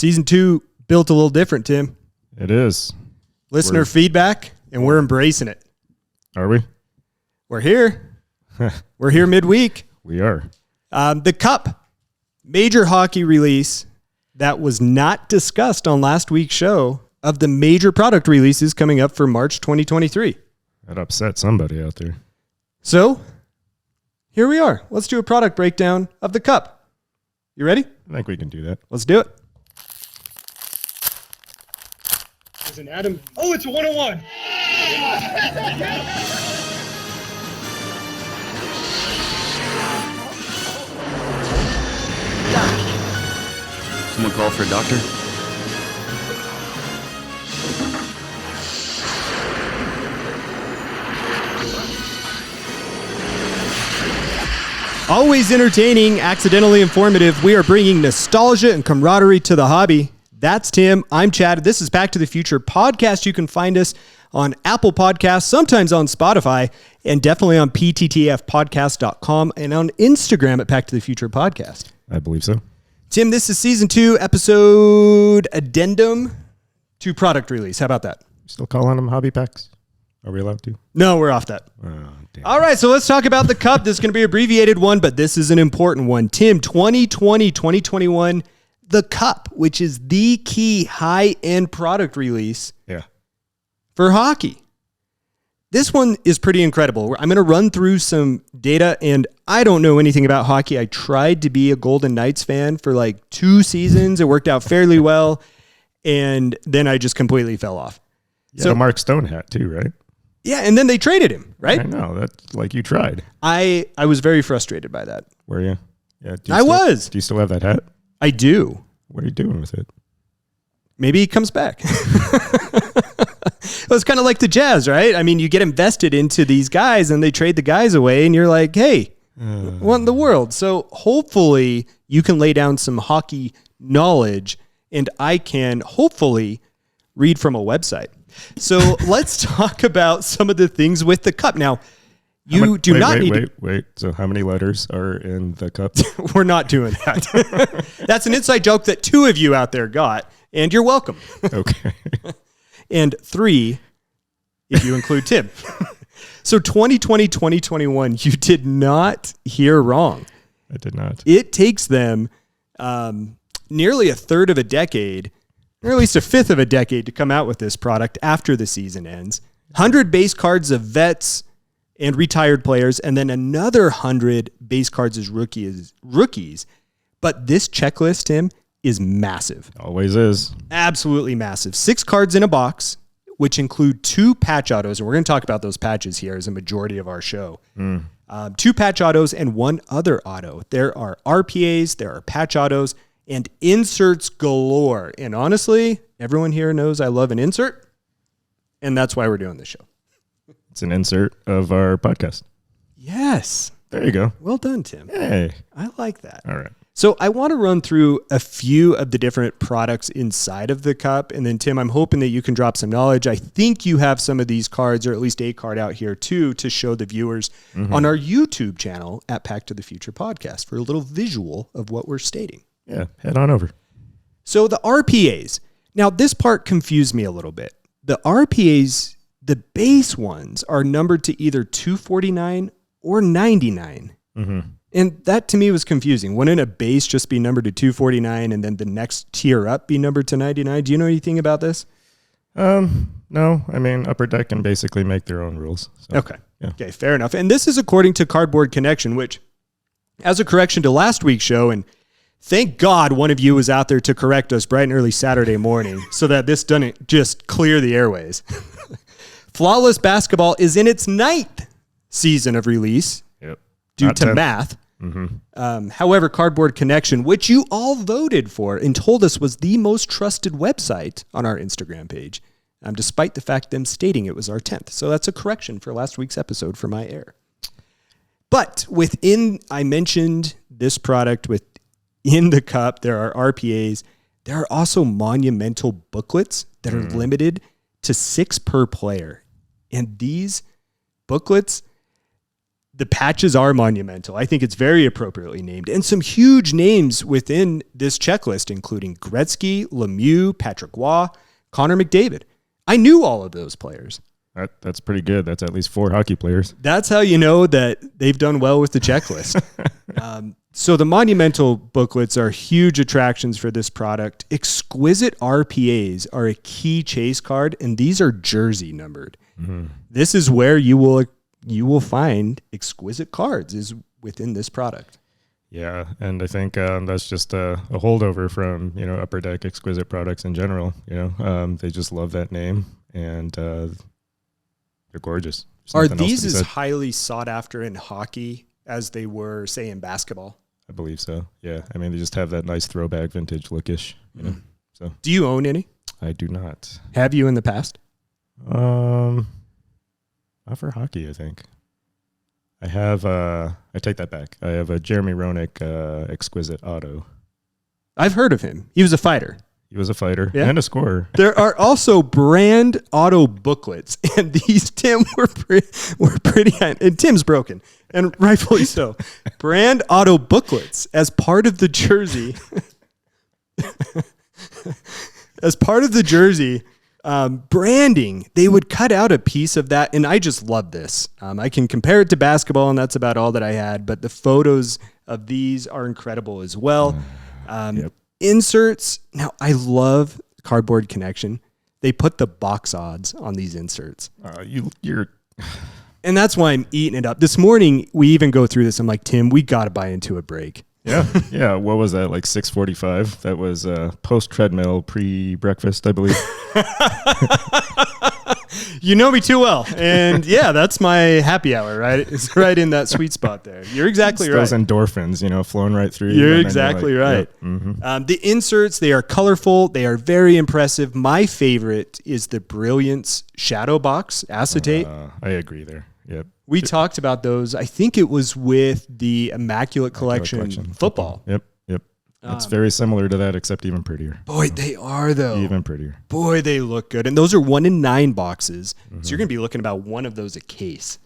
Season 2 built a little different, Tim. It is. Listener feedback, and we're embracing it. Are we? We're here. We're here midweek. We are. The Cup, major hockey release that was not discussed on last week's show of the major product releases coming up for March 2023. That upset somebody out there. So, here we are. Let's do a product breakdown of the Cup. You ready? I think we can do that. Let's do it. There's an Addendum. Oh, it's a 101. Someone call for a doctor? Always entertaining, accidentally informative. We are bringing nostalgia and camaraderie to the hobby. That's Tim. I'm Chad. This is Back to the Future podcast. You can find us on Apple Podcasts, sometimes on Spotify, and definitely on pttfpodcast.com and on Instagram at Back to the Future Podcast. I believe so. Tim, this is season 2, episode Addendum to product release. How about that? Still calling them hobby packs? Are we allowed to? No, we're off that. Oh, damn. All right, so let's talk about the Cup. This is going to be an abbreviated one, but this is an important one. Tim, 2020, 2021, the Cup, which is the key high-end product release for hockey. This one is pretty incredible. I'm going to run through some data, and I don't know anything about hockey. I tried to be a Golden Knights fan for like 2 seasons. It worked out fairly well, and then I just completely fell off. So a Mark Stone hat too, right? Yeah, and then they traded him, right? I know. That's like you tried. I was very frustrated by that. Were you? Yeah. I was. Do you still have that hat? I do. What are you doing with it? Maybe he comes back. Well, it's kind of like the Jazz, right? I mean, you get invested into these guys and they trade the guys away and you're like, hey, what in the world? So hopefully you can lay down some hockey knowledge and I can hopefully read from a website. So let's talk about some of the things with the Cup. Now, Wait. So how many letters are in the Cup? We're not doing that. That's an inside joke that 2 of you out there got, and you're welcome. Okay. And 3, if you include Tim. So 2020, 2021, you did not hear wrong. I did not. It takes them nearly a third of a decade, or at least a fifth of a decade, to come out with this product after the season ends. 100 base cards of vets and retired players, and then another 100 base cards as rookies. But this checklist, Tim, is massive. Always is. Absolutely massive. 6 cards in a box, which include 2 patch autos, and we're going to talk about those patches here as a majority of our show. 2 patch autos and 1 other auto. There are RPAs, there are patch autos, and inserts galore. And honestly, everyone here knows I love an insert, and that's why we're doing this show. It's an insert of our podcast. Yes. There you go. Well done, Tim. Hey. I like that. All right. So I want to run through a few of the different products inside of the Cup. And then, Tim, I'm hoping that you can drop some knowledge. I think you have some of these cards, or at least a card out here, too, to show the viewers on our YouTube channel at Back to the Future Podcast for a little visual of what we're stating. Yeah, head on over. So the RPAs. Now, this part confused me a little bit. The RPAs, the base ones, are numbered to either 249 or 99. And that to me was confusing. Wouldn't a base just be numbered to 249 and then the next tier up be numbered to 99? Do you know anything about this? No. I mean, Upper Deck can basically make their own rules. So, Okay. Yeah. Okay, fair enough. And this is according to Cardboard Connection, which, as a correction to last week's show, and thank God one of you was out there to correct us bright and early Saturday morning so that this doesn't just clear the airways. Flawless Basketball is in its 9th season of release due Not to 10th. math. However, Cardboard Connection, which you all voted for and told us was the most trusted website on our Instagram page, despite the fact them stating it was our 10th. So that's a correction for last week's episode for my error. But I mentioned this product within the Cup, there are RPAs. There are also monumental booklets that are limited to 6 per player. And these booklets, The patches are monumental. I think it's very appropriately named. And some huge names within this checklist, including Gretzky, Lemieux, Patrick Waugh, Connor McDavid. I knew all of those players. That's pretty good. That's at least 4 hockey players. That's how you know that they've done well with the checklist. So the Monumental booklets are huge attractions for this product. Exquisite RPAs are a key chase card, and these are jersey numbered. Mm-hmm. This is where you will find exquisite cards is within this product. Yeah, and I think that's just a holdover from Upper Deck exquisite products in general. They just love that name, and they're gorgeous. Are these as highly sought after in hockey as they were, say, in basketball? I believe so. Yeah, I mean they just have that nice throwback vintage lookish. So, do you own any? I do not. Have you in the past? Not for hockey, I think. I have, I take that back. I have a Jeremy Roenick exquisite auto. I've heard of him. He was a fighter. He was a fighter and a scorer. There are also brand auto booklets, and these, Tim, were pretty high. And Tim's broken, and rightfully so. Brand auto booklets as part of the jersey. As part of the jersey, branding, they would cut out a piece of that, and I just love this. I can compare it to basketball, and that's about all that I had, but the photos of these are incredible as well. Inserts, now I love Cardboard Connection. They put the box odds on these inserts. You're... And that's why I'm eating it up. This morning, we even go through this. I'm like, Tim, we got to buy into a break. Yeah. What was that? Like 6:45? That was post treadmill, pre-breakfast, I believe. You know me too well, and that's my happy hour. Right, it's right in that sweet spot there. You're exactly right. Those endorphins, flowing right through. You're exactly right. Yep. Mm-hmm. The inserts, they are colorful. They are very impressive. My favorite is the Brilliance Shadow Box Acetate. I agree there. Yep. We talked about those. I think it was with the Immaculate Collection football. Yep. It's very similar to that, except even prettier. Boy, they are, though. Even prettier. Boy, they look good. And those are 1 in 9 boxes. So you're going to be looking about one of those a case.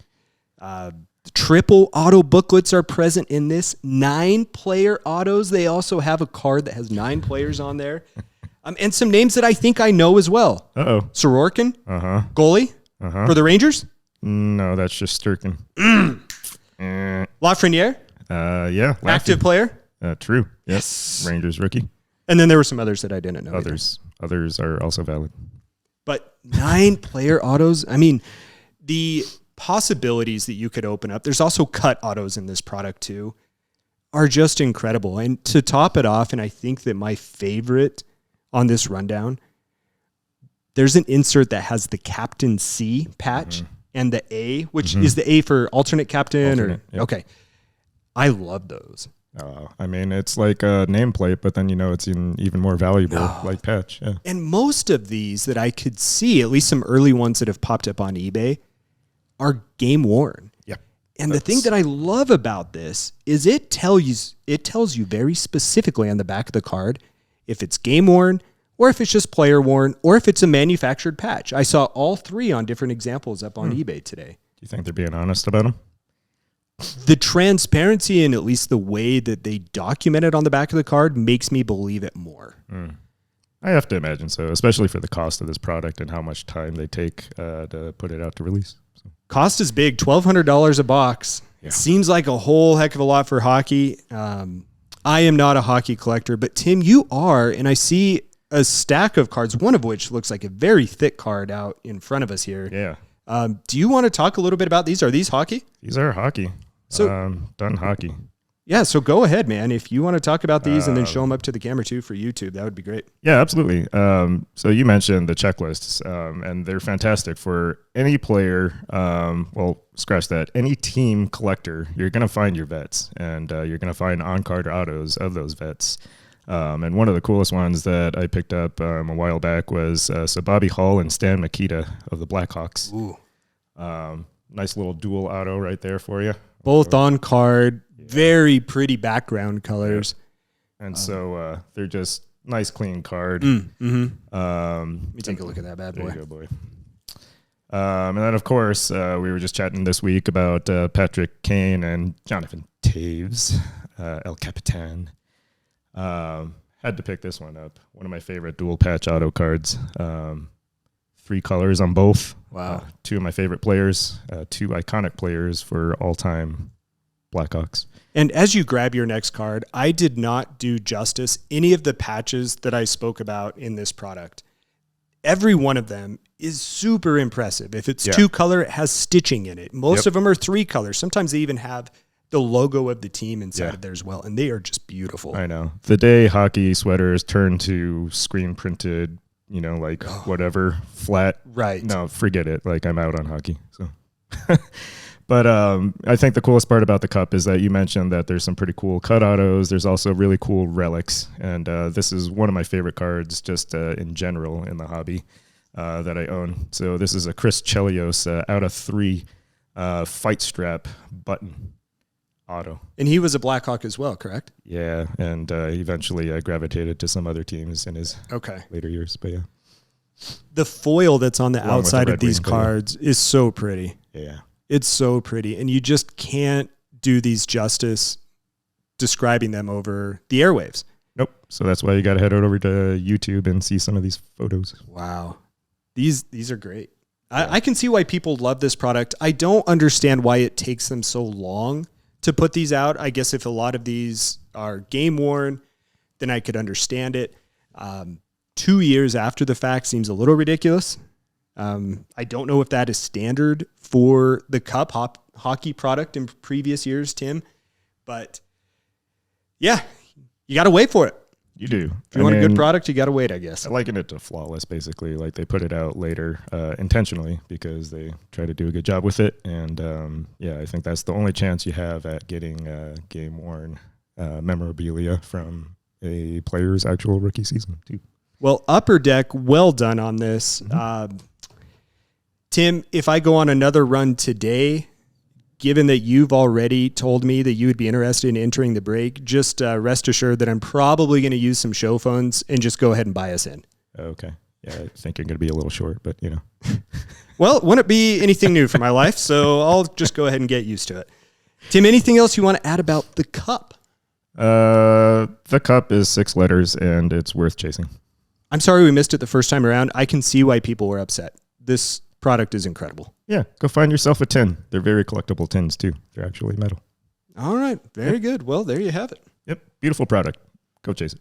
Triple auto booklets are present in this. 9-player autos. They also have a card that has 9 players on there. And some names that I think I know as well. Uh-oh. Sorokin. Goalie. For the Rangers. No, that's just Sturkin. Lafreniere. Yeah. Active player. True. Yes. Rangers rookie. And then there were some others that I didn't know. Others are also valid. But 9-player autos, I mean, the possibilities that you could open up, there's also cut autos in this product too, are just incredible. And to top it off, and I think that my favorite on this rundown, there's an insert that has the Captain C patch and the A, which is the A for alternate captain. Okay. I love those. I mean, it's like a nameplate, but then it's even more valuable, like patch. Yeah. And most of these that I could see, at least some early ones that have popped up on eBay, are game worn. Yeah. And the thing that I love about this is it tells you very specifically on the back of the card if it's game worn, or if it's just player worn, or if it's a manufactured patch. I saw all 3 on different examples up on eBay today. Do you think they're being honest about them? The transparency and at least the way that they document it on the back of the card makes me believe it more. I have to imagine so, especially for the cost of this product and how much time they take to put it out to release. So. Cost is big, $1,200 a box. Yeah. Seems like a whole heck of a lot for hockey. I am not a hockey collector, but Tim, you are, and I see a stack of cards, one of which looks like a very thick card out in front of us here. Yeah. Do you want to talk a little bit about these? Are these hockey? These are hockey. So done hockey. Yeah, so go ahead, man. If you want to talk about these and then show them up to the camera too for YouTube, that would be great. Yeah, absolutely. So you mentioned the checklists, and they're fantastic for any player. Well, scratch that. Any team collector, you're going to find your vets, and you're going to find on-card autos of those vets. And one of the coolest ones that I picked up a while back was Bobby Hull and Stan Mikita of the Blackhawks. Ooh. Nice little dual auto right there for you. Both on card, very pretty background colors. Yeah. And so they're just nice, clean card. Let me take a look at that bad boy. There you go, boy. And then, of course, we were just chatting this week about Patrick Kane and Jonathan Taves, El Capitan. Had to pick this one up. One of my favorite dual patch auto cards. 3 colors on both. Wow. 2 of my favorite players. 2 iconic players for all-time Blackhawks. And as you grab your next card, I did not do justice any of the patches that I spoke about in this product. Every one of them is super impressive. If it's 2 color, it has stitching in it. Most of them are 3 colors. Sometimes they even have the logo of the team inside of there as well, and they are just beautiful. I know. The day hockey sweaters turn to screen printed, like whatever, flat. Right. No, forget it. Like, I'm out on hockey. So, but I think the coolest part about the cup is that you mentioned that there's some pretty cool cut autos. There's also really cool relics, and this is one of my favorite cards just in general in the hobby that I own. So this is a Chris Chelios out of 3 fight strap button auto. And he was a Blackhawk as well, correct? Yeah, and eventually gravitated to some other teams in his later years. But yeah, the foil that's on the outside of these cards is so pretty. Yeah, it's so pretty, and you just can't do these justice describing them over the airwaves. Nope. So that's why you got to head over to YouTube and see some of these photos. Wow, these are great. I can see why people love this product. I don't understand why it takes them so long to put these out. I guess if a lot of these are game worn, then I could understand it. 2 years after the fact seems a little ridiculous. I don't know if that is standard for the cup hockey product in previous years, Tim, but yeah, you got to wait for it. You do. If you want a good product, you got to wait, I guess. I liken it to Flawless, basically. Like, they put it out later intentionally because they try to do a good job with it. And, I think that's the only chance you have at getting game-worn memorabilia from a player's actual rookie season, too. Well, Upper Deck, well done on this. Tim, if I go on another run today, given that you've already told me that you would be interested in entering the break, just rest assured that I'm probably going to use some show funds and just go ahead and buy us in. Okay. Yeah, I think you're going to be a little short, but Well, it wouldn't be anything new for my life, so I'll just go ahead and get used to it. Tim, anything else you want to add about the cup? The cup is 6 letters, and it's worth chasing. I'm sorry we missed it the first time around. I can see why people were upset. This product is incredible. Yeah, go find yourself a tin. They're very collectible tins, too. They're actually metal. All right. Very good. Well, there you have it. Yep. Beautiful product. Go chase it.